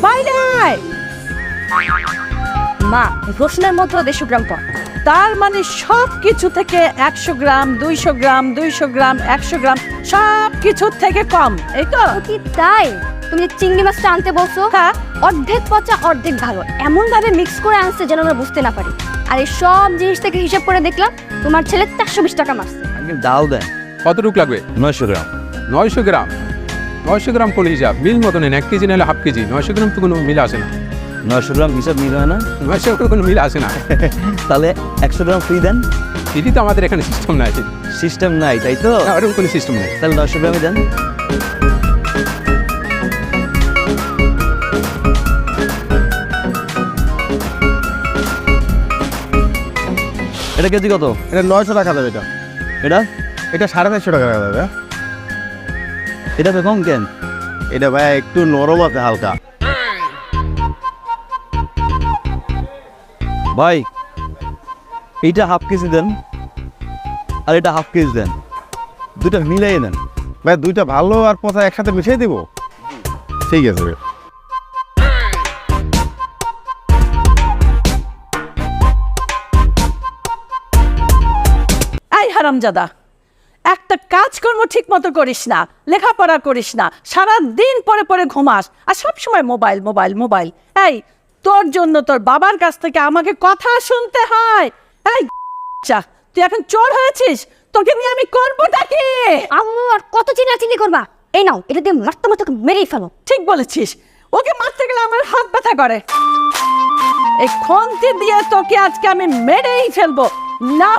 বাইরে আয়। মা রসুনের মতো 150 গ্রাম কম। তার মানে সব কিছু থেকে 100 গ্রাম 200 গ্রাম 200 গ্রাম 100 গ্রাম সব কিছুর থেকে কম, এই তো? কি তাই? তুমি যে চিংড়ি মাছটা আনতে বলছো, হ্যাঁ। অর্ধেক পচা অর্ধেক ভালো এমন ভাবে মিক্স করে আনছে যেন আমরা বুঝতে না পারি। আর এই সব জিনিস থেকে হিসাব করে দেখলাম তোমার ছেলে 420 টাকা মারছে। দাও দেন। কতটুক লাগবে? 900 গ্রাম। 900 গ্রাম। 900 গ্রাম কোন হিসাব? মিল মতো নেন, 1 কেজি নিলে হাফ কেজি। 900 গ্রাম তো কোনো মিল আসে না। 900 গ্রাম হিসাব মিল হয় না? 900 গ্রাম কোনো মিল আসে না। তাহলে 100 গ্রাম ফ্রি দেন। এটি তো আমাদের এখানে সিস্টেম নাই। সিস্টেম নাই তাই তো? না, ওরকম কোনো সিস্টেম নেই। তাহলে 900 গ্রামই দেন। এটা কেজি কত? এটা 900 টাকা দেবে। এটা এটা 450 টাকা দেবে। এটা তো কম কেন? এটা ভাই একটু নরম আছে হালকা। ভাই এইটা হাফ কেজি দেন আর এটা হাফ কেজি দেন, দুটা মিলাই দেন। ভাই দুইটা ভালো আর পচা একসাথে মিশিয়ে দিব। ঠিক আছে ভাই। এই হারামজাদা, একটা কাজকর্ম ঠিক মতো করিস না, লেখাপড়া করিস না, সারা দিন পরে পরে ঘুমাস আর সব সময় মোবাইল মোবাইল মোবাইল। এই তোর জন্য তোর বাবার কাছ থেকে আমাকে কথা শুনতে হয়। এই তুই এখন চোর হয়েছিস, তোকে নিয়ে আমি করবোটা কি? আম্মু আর কত চিনাচিনি করবা? এই নাও, এটা দিয়ে মারতে মারতে মেরেই ফেলো। ঠিক বলেছিস, ওকে মারতে গেলে আমার হাত ব্যথা করে। এই খন্তি দিয়ে তোকে আজকে আমি মেরেই ফেলবো না।